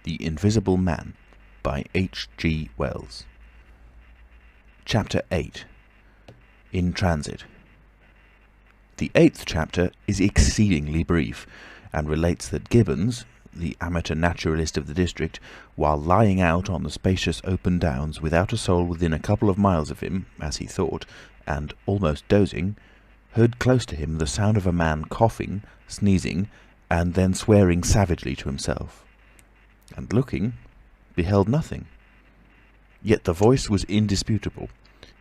The Invisible Man by H.G. Wells. Chapter 8. In Transit. The 8th chapter is exceedingly brief, and relates that Gibbons, the amateur naturalist of the district, while lying out on the spacious open downs, without a soul within a couple of miles of him, as he thought, and almost dozing, heard close to him the sound of a man coughing, sneezing, and then swearing savagely to himself. And looking, beheld nothing. Yet the voice was indisputable.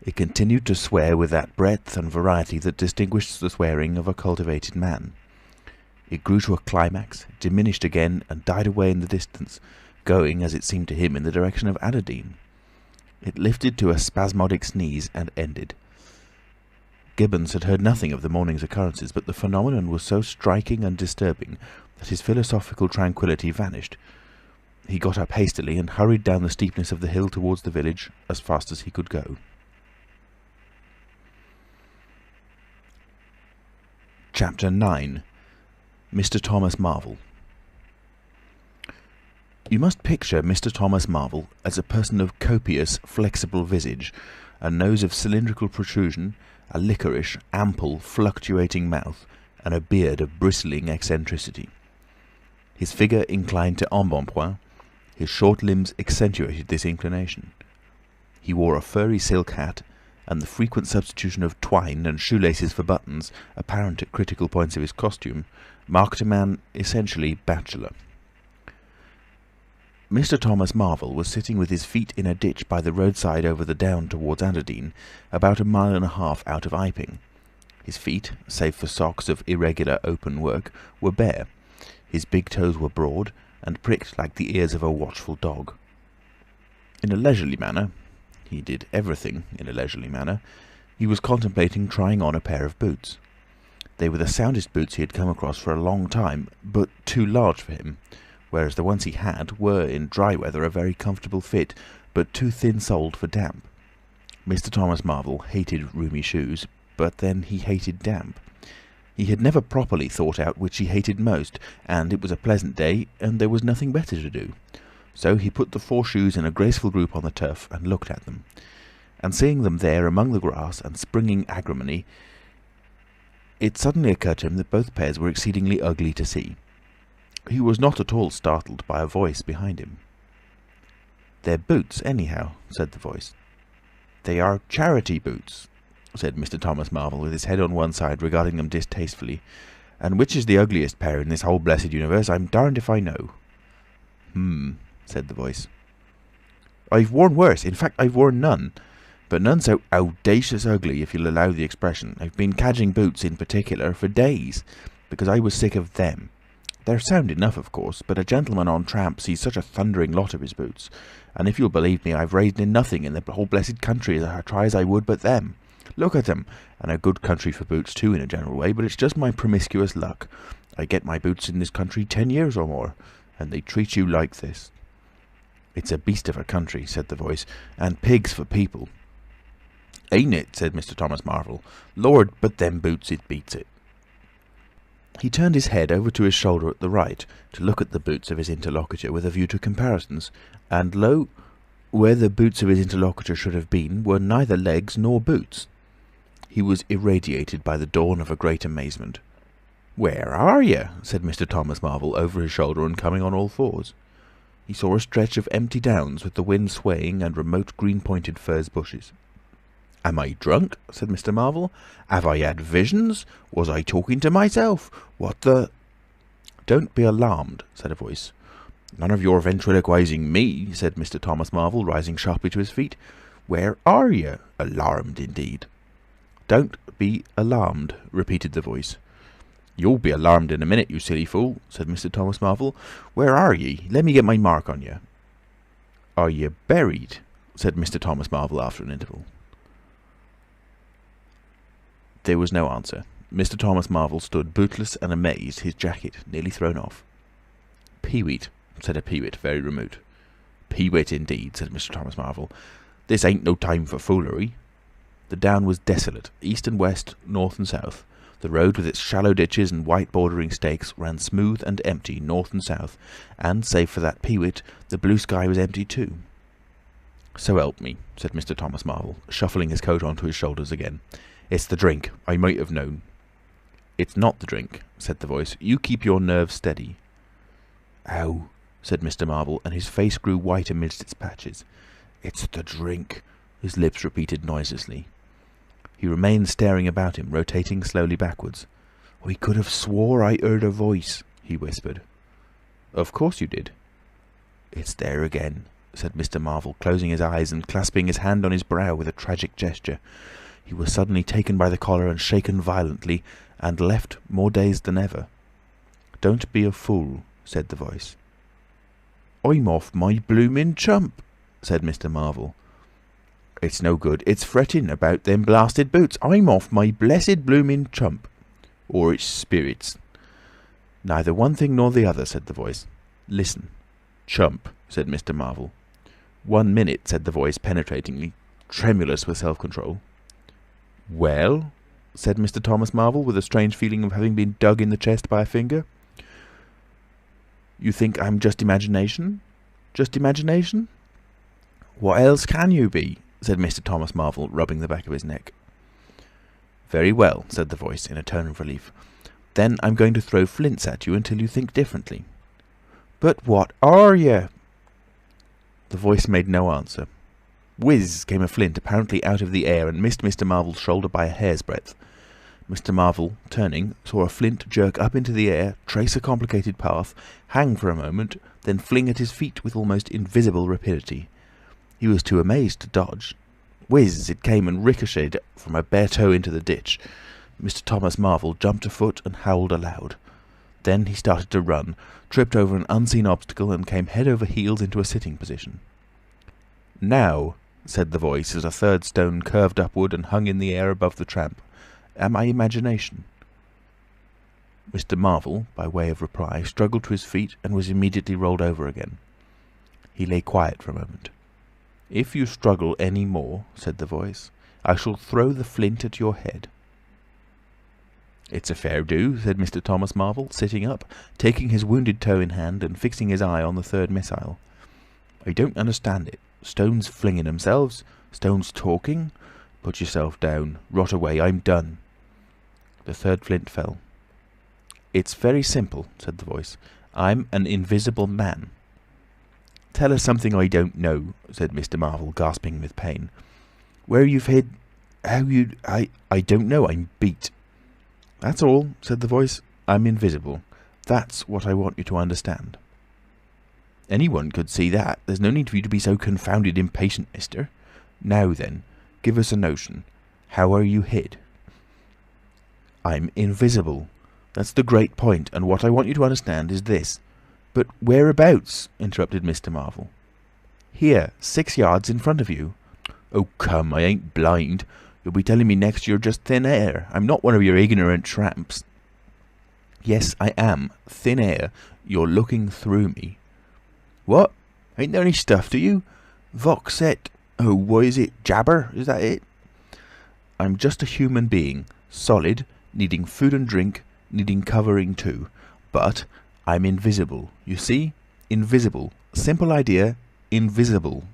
It continued to swear with that breadth and variety that distinguishes the swearing of a cultivated man. It grew to a climax, diminished again, and died away in the distance, going, as it seemed to him, in the direction of Aberdeen. It lifted to a spasmodic sneeze and ended. Gibbons had heard nothing of the morning's occurrences, but the phenomenon was so striking and disturbing that his philosophical tranquillity vanished. He got up hastily and hurried down the steepness of the hill towards the village as fast as he could go. Chapter 9. Mr. Thomas Marvel. You must picture Mr. Thomas Marvel as a person of copious, flexible visage, a nose of cylindrical protrusion, a liquorish, ample, fluctuating mouth, and a beard of bristling eccentricity. His figure inclined to embonpoint. His short limbs accentuated this inclination. He wore a furry silk hat, and the frequent substitution of twine and shoelaces for buttons, apparent at critical points of his costume, marked a man essentially bachelor. Mr. Thomas Marvel was sitting with his feet in a ditch by the roadside over the down towards Aberdeen, about a mile and a half out of Iping. His feet, save for socks of irregular open work, were bare. His big toes were broad, and pricked like the ears of a watchful dog. In a leisurely manner, he did everything in a leisurely manner, he was contemplating trying on a pair of boots. They were the soundest boots he had come across for a long time, but too large for him, whereas the ones he had were, in dry weather, a very comfortable fit, but too thin-soled for damp. Mr. Thomas Marvel hated roomy shoes, but then he hated damp. He had never properly thought out which he hated most, and it was a pleasant day, and there was nothing better to do. So he put the 4 shoes in a graceful group on the turf and looked at them. And seeing them there among the grass and springing agrimony, it suddenly occurred to him that both pairs were exceedingly ugly to see. He was not at all startled by a voice behind him. "They're boots, anyhow," said the voice. "They are charity boots," said Mr. Thomas Marvel, with his head on one side, regarding them distastefully. "And which is the ugliest pair in this whole blessed universe, I'm darned if I know." Said the voice. "I've worn worse. In fact, I've worn none. But none so audacious ugly, if you'll allow the expression. I've been cadging boots, in particular, for days, because I was sick of them. They're sound enough, of course, but a gentleman on tramp sees such a thundering lot of his boots. And if you'll believe me, I've raised in nothing in the whole blessed country as I try as I would but them. Look at them, and a good country for boots too in a general way, but it's just my promiscuous luck. I get my boots in this country 10 years or more, and they treat you like this." "It's a beast of a country," said the voice, "and pigs for people." "Ain't it?" said Mr. Thomas Marvel. "Lord, but them boots, it beats it." He turned his head over to his shoulder at the right, to look at the boots of his interlocutor with a view to comparisons, and lo, where the boots of his interlocutor should have been were neither legs nor boots. He was irradiated by the dawn of a great amazement. "Where are you?" said Mr. Thomas Marvel, over his shoulder and coming on all fours. He saw a stretch of empty downs, with the wind swaying, and remote green-pointed furze bushes. "Am I drunk?" said Mr. Marvel. "Have I had visions? Was I talking to myself? What the—" "Don't be alarmed," said a voice. "None of your ventriloquizing me," said Mr. Thomas Marvel, rising sharply to his feet. "Where are you? Alarmed, indeed." "Don't be alarmed," repeated the voice. "You'll be alarmed in a minute, you silly fool," said Mr. Thomas Marvel. "Where are ye? Let me get my mark on you." "Are ye buried?" said Mr. Thomas Marvel after an interval. There was no answer. Mr. Thomas Marvel stood bootless and amazed, his jacket nearly thrown off. "Peewit," said a peewit very remote. "Peewit, indeed," said Mr. Thomas Marvel. "This ain't no time for foolery." The down was desolate, east and west, north and south. The road with its shallow ditches and white bordering stakes ran smooth and empty north and south, and, save for that peewit, the blue sky was empty too. "So help me," said Mr. Thomas Marvel, shuffling his coat onto his shoulders again. "It's the drink. I might have known." "It's not the drink," said the voice. "You keep your nerves steady." "Ow," said Mr. Marvel, and his face grew white amidst its patches. "It's the drink," his lips repeated noiselessly. He remained staring about him, rotating slowly backwards. "I could have swore I heard a voice," he whispered. "Of course you did." "It's there again," said Mr. Marvel, closing his eyes and clasping his hand on his brow with a tragic gesture. He was suddenly taken by the collar and shaken violently, and left more dazed than ever. "Don't be a fool," said the voice. "I'm off my bloomin' chump," said Mr. Marvel. "It's no good. It's fretting about them blasted boots. I'm off my blessed bloomin' chump. Or it's spirits." "Neither one thing nor the other," said the voice. "Listen." "Chump," said Mr. Marvel. "1 minute," said the voice penetratingly, tremulous with self-control. "Well?" said Mr. Thomas Marvel, with a strange feeling of having been dug in the chest by a finger. "You think I'm just imagination? Just imagination?" "What else can you be?" said Mr. Thomas Marvel, rubbing the back of his neck. "Very well," said the voice, in a tone of relief. "Then I'm going to throw flints at you until you think differently." "But what are you?" The voice made no answer. Whiz came a flint, apparently out of the air, and missed Mr. Marvel's shoulder by a hair's breadth. Mr. Marvel, turning, saw a flint jerk up into the air, trace a complicated path, hang for a moment, then fling at his feet with almost invisible rapidity. He was too amazed to dodge. Whiz it came and ricocheted from a bare toe into the ditch. Mr. Thomas Marvel jumped a foot and howled aloud. Then he started to run, tripped over an unseen obstacle, and came head over heels into a sitting position. "Now," said the voice, as a third stone curved upward and hung in the air above the tramp, "am I imagination?" Mr. Marvel, by way of reply, struggled to his feet and was immediately rolled over again. He lay quiet for a moment. "If you struggle any more," said the voice, "I shall throw the flint at your head." "It's a fair do," said Mr. Thomas Marvel, sitting up, taking his wounded toe in hand and fixing his eye on the third missile. "I don't understand it. Stones flinging themselves, stones talking. Put yourself down. Rot away. I'm done." The third flint fell. "It's very simple," said the voice. "I'm an invisible man." "Tell us something I don't know," said Mr. Marvel, gasping with pain. "Where you've hid... how you... I don't know. I'm beat." "That's all," said the voice. "I'm invisible. That's what I want you to understand." "Anyone could see that. There's no need for you to be so confounded impatient, mister. Now then, give us a notion. How are you hid?" "I'm invisible. That's the great point, and what I want you to understand is this." "But whereabouts?" interrupted Mr. Marvel. "Here, 6 yards in front of you." "Oh, come, I ain't blind. You'll be telling me next you're just thin air. I'm not one of your ignorant tramps." "Yes, I am. Thin air. You're looking through me." "What? Ain't there any stuff to you? Vox et... oh, what is it? Jabber? Is that it?" "I'm just a human being. Solid. Needing food and drink. Needing covering too. But I'm invisible. You see? Invisible. Simple idea. Invisible."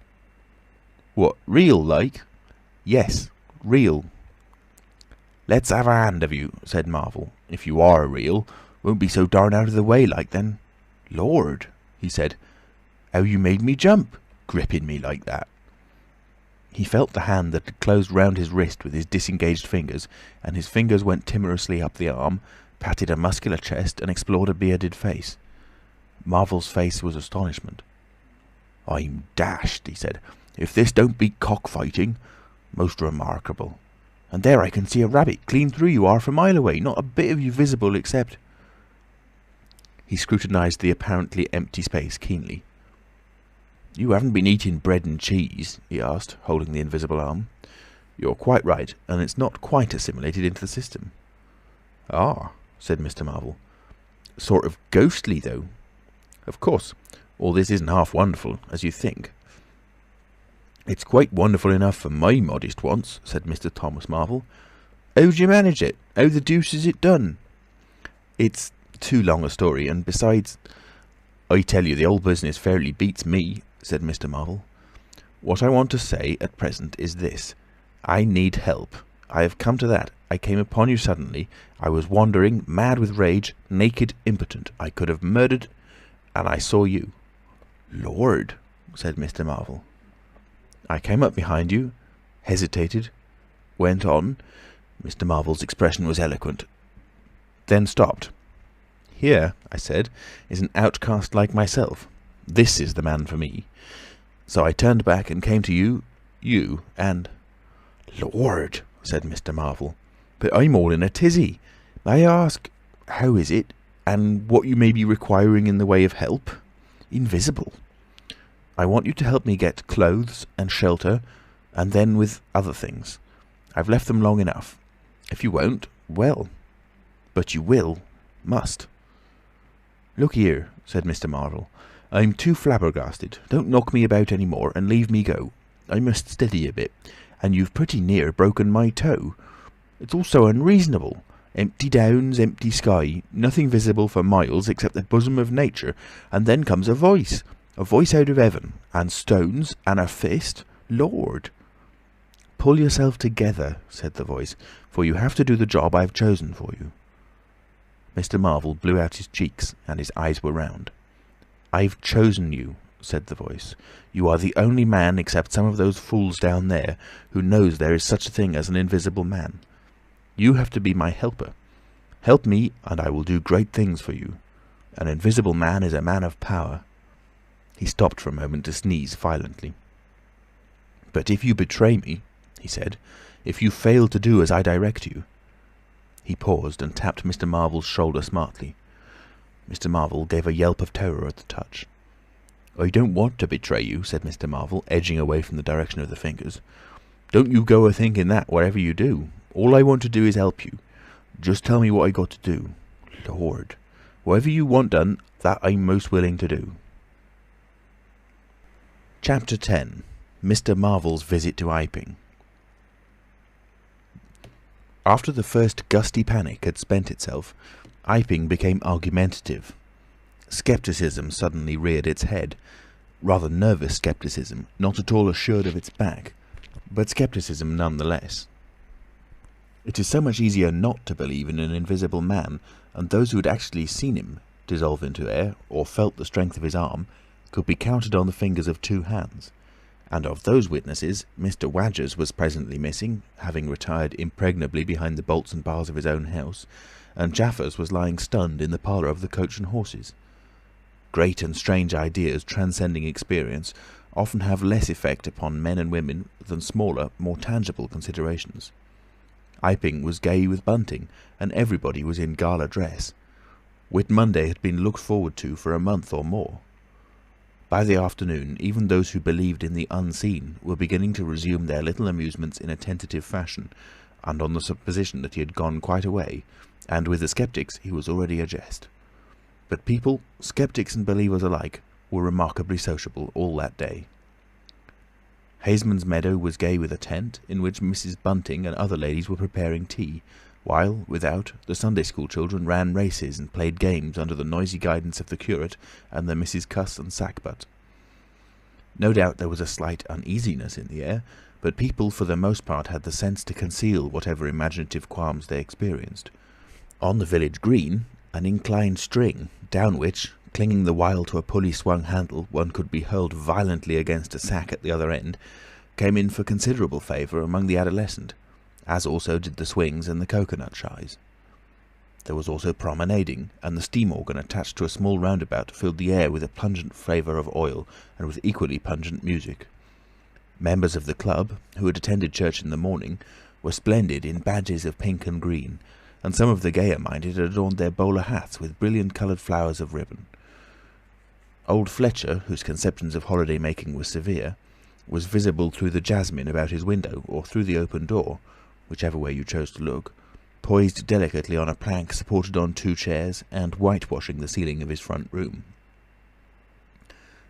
"What, real like?" "Yes, real." "Let's have a hand of you," said Marvel. "If you are real, won't be so darn out of the way like then." "Lord," he said, "how you made me jump, gripping me like that." He felt the hand that had closed round his wrist with his disengaged fingers, and his fingers went timorously up the arm, patted a muscular chest, and explored a bearded face. Marvel's face was astonishment. "I'm dashed," he said, "if this don't beat cockfighting. Most remarkable. And there I can see a rabbit clean through you half a mile away, not a bit of you visible except—" He scrutinised the apparently empty space keenly. "You haven't been eating bread and cheese?" he asked, holding the invisible arm. "You're quite right, and it's not quite assimilated into the system." "Ah," said Mr. Marvel. "Sort of ghostly, though." "Of course. All this isn't half wonderful, as you think." "It's quite wonderful enough for my modest wants," said Mr. Thomas Marvel. How'd you manage it? How the deuce is it done?" "It's too long a story, and besides—" "I tell you, the whole business fairly beats me," said Mr. Marvel. "What I want to say at present is this. I need help. I have come to that. I came upon you suddenly. I was wandering, mad with rage, naked, impotent. I could have murdered, and I saw you." "Lord!" said Mr. Marvel. "I came up behind you, hesitated, went on." Mr. Marvel's expression was eloquent. "Then stopped. 'Here,' I said, 'is an outcast like myself. This is the man for me.' So I turned back and came to you, and—" "Lord!" said Mr. Marvel. "But I'm all in a tizzy. May I ask, how is it, and what you may be requiring in the way of help? Invisible. I want you to help me get clothes and shelter, and then with other things. I've left them long enough. If you won't, well, but you must." "Look here," said Mr. Marvel. "I'm too flabbergasted. Don't knock me about any more, and leave me go. I must steady a bit, and you've pretty near broken my toe. It's all so unreasonable. Empty downs, empty sky, nothing visible for miles except the bosom of nature, and then comes a voice out of heaven, and stones, and a fist. Lord!" "Pull yourself together," said the voice, "for you have to do the job I've chosen for you." Mr. Marvel blew out his cheeks, and his eyes were round. "I've chosen you," said the voice. "You are the only man, except some of those fools down there, who knows there is such a thing as an invisible man. You have to be my helper. Help me, and I will do great things for you. An invisible man is a man of power." He stopped for a moment to sneeze violently. "But if you betray me," he said, "if you fail to do as I direct you—" He paused and tapped Mr. Marvel's shoulder smartly. Mr. Marvel gave a yelp of terror at the touch. "I don't want to betray you," said Mr. Marvel, edging away from the direction of the fingers. "Don't you go a-thinking that, whatever you do. All I want to do is help you. Just tell me what I got to do. Lord! Whatever you want done, that I'm most willing to do." Chapter 10. Mr. Marvel's Visit to Iping. After the first gusty panic had spent itself, Iping became argumentative. Scepticism suddenly reared its head. Rather nervous scepticism, not at all assured of its back, but scepticism nonetheless. It is so much easier not to believe in an invisible man, and those who had actually seen him dissolve into air, or felt the strength of his arm, could be counted on the fingers of two hands. And of those witnesses, Mr. Wadgers was presently missing, having retired impregnably behind the bolts and bars of his own house, and Jaffers was lying stunned in the parlour of the Coach and Horses. Great and strange ideas transcending experience often have less effect upon men and women than smaller, more tangible considerations. Iping was gay with bunting, and everybody was in gala dress. Whit Monday had been looked forward to for a month or more. By the afternoon, even those who believed in the unseen were beginning to resume their little amusements in a tentative fashion, and on the supposition that he had gone quite away, and with the sceptics he was already a jest. But people, sceptics and believers alike, were remarkably sociable all that day. Haysman's Meadow was gay with a tent, in which Mrs. Bunting and other ladies were preparing tea, while, without, the Sunday school children ran races and played games under the noisy guidance of the curate and the Misses Cuss and Sackbut. No doubt there was a slight uneasiness in the air, but people for the most part had the sense to conceal whatever imaginative qualms they experienced. On the village green, an inclined string, down which, clinging the while to a pulley-swung handle, one could be hurled violently against a sack at the other end, came in for considerable favour among the adolescent, as also did the swings and the cocoanut shies. There was also promenading, and the steam organ attached to a small roundabout filled the air with a pungent flavour of oil and with equally pungent music. Members of the club, who had attended church in the morning, were splendid in badges of pink and green, and some of the gayer-minded had adorned their bowler hats with brilliant-coloured flowers of ribbon. Old Fletcher, whose conceptions of holiday-making were severe, was visible through the jasmine about his window or through the open door, whichever way you chose to look, poised delicately on a plank supported on two chairs, and whitewashing the ceiling of his front room.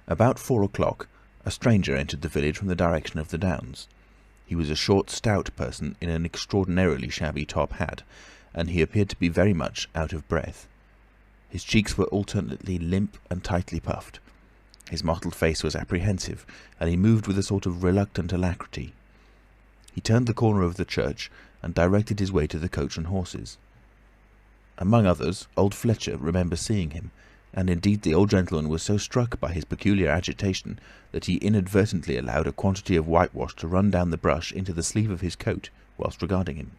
About 4 o'clock, a stranger entered the village from the direction of the Downs. He was a short, stout person in an extraordinarily shabby top hat, and he appeared to be very much out of breath. His cheeks were alternately limp and tightly puffed. His mottled face was apprehensive, and he moved with a sort of reluctant alacrity. He turned the corner of the church and directed his way to the Coach and Horses. Among others, old Fletcher remembers seeing him, and indeed the old gentleman was so struck by his peculiar agitation that he inadvertently allowed a quantity of whitewash to run down the brush into the sleeve of his coat whilst regarding him.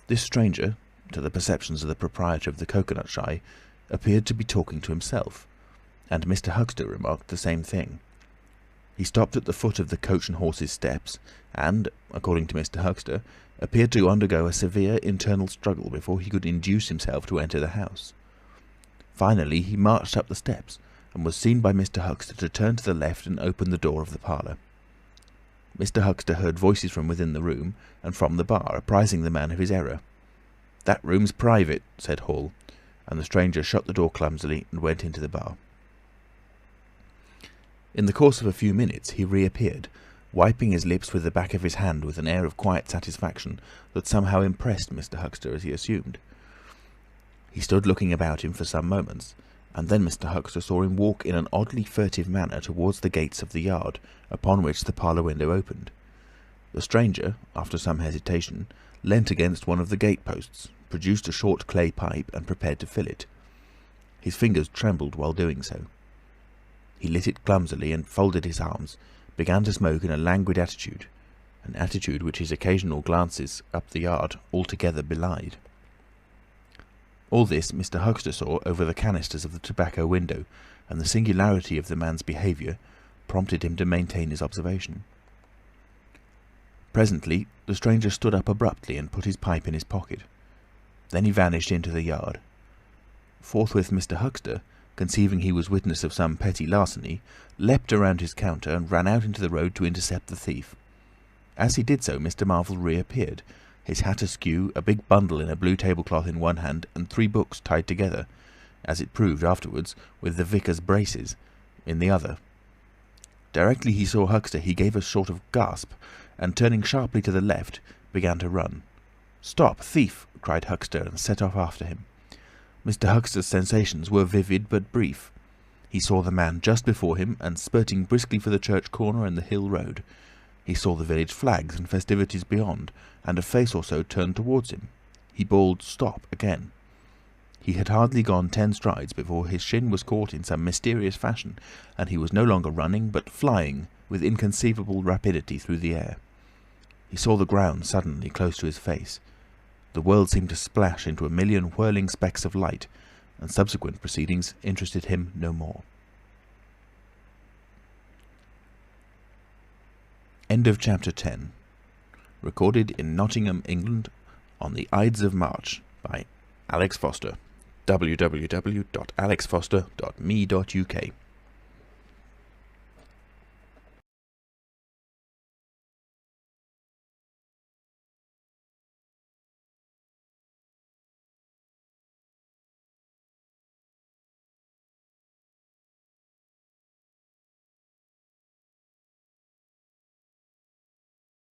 This stranger, to the perceptions of the proprietor of the cocoanut shy, appeared to be talking to himself, and Mr. Huxter remarked the same thing. He stopped at the foot of the Coach and Horses steps, and, according to Mr. Huxter, appeared to undergo a severe internal struggle before he could induce himself to enter the house. Finally he marched up the steps, and was seen by Mr. Huxter to turn to the left and open the door of the parlour. Mr. Huxter heard voices from within the room and from the bar, apprising the man of his error. "That room's private," said Hall, and the stranger shut the door clumsily and went into the bar. In the course of a few minutes he reappeared, wiping his lips with the back of his hand with an air of quiet satisfaction that somehow impressed Mr. Huxter as he assumed. He stood looking about him for some moments, and then Mr. Huxter saw him walk in an oddly furtive manner towards the gates of the yard, upon which the parlour window opened. The stranger, after some hesitation, leant against one of the gate-posts, produced a short clay pipe, and prepared to fill it. His fingers trembled while doing so. He lit it clumsily and folded his arms, began to smoke in a languid attitude, an attitude which his occasional glances up the yard altogether belied. All this Mr. Huxter saw over the canisters of the tobacco window, and the singularity of the man's behaviour prompted him to maintain his observation. Presently the stranger stood up abruptly and put his pipe in his pocket. Then he vanished into the yard. Forthwith Mr. Huxter, conceiving he was witness of some petty larceny, leapt around his counter and ran out into the road to intercept the thief. As he did so, Mr. Marvel reappeared, his hat askew, a big bundle in a blue tablecloth in one hand, and 3 books tied together, as it proved afterwards, with the vicar's braces, in the other. Directly he saw Huxter he gave a sort of gasp, and turning sharply to the left, began to run. "Stop, thief!" cried Huxter, and set off after him. Mr. Huxter's sensations were vivid but brief. He saw the man just before him, and spurting briskly for the church corner and the hill road. He saw the village flags and festivities beyond, and a face or so turned towards him. He bawled "Stop!" again. He had hardly gone 10 strides before his shin was caught in some mysterious fashion, and he was no longer running, but flying with inconceivable rapidity through the air. He saw the ground suddenly close to his face. The world seemed to splash into a million whirling specks of light, and subsequent proceedings interested him no more. End of chapter 10. Recorded in Nottingham, England, on the Ides of March by Alex Foster. www.alexfoster.me.uk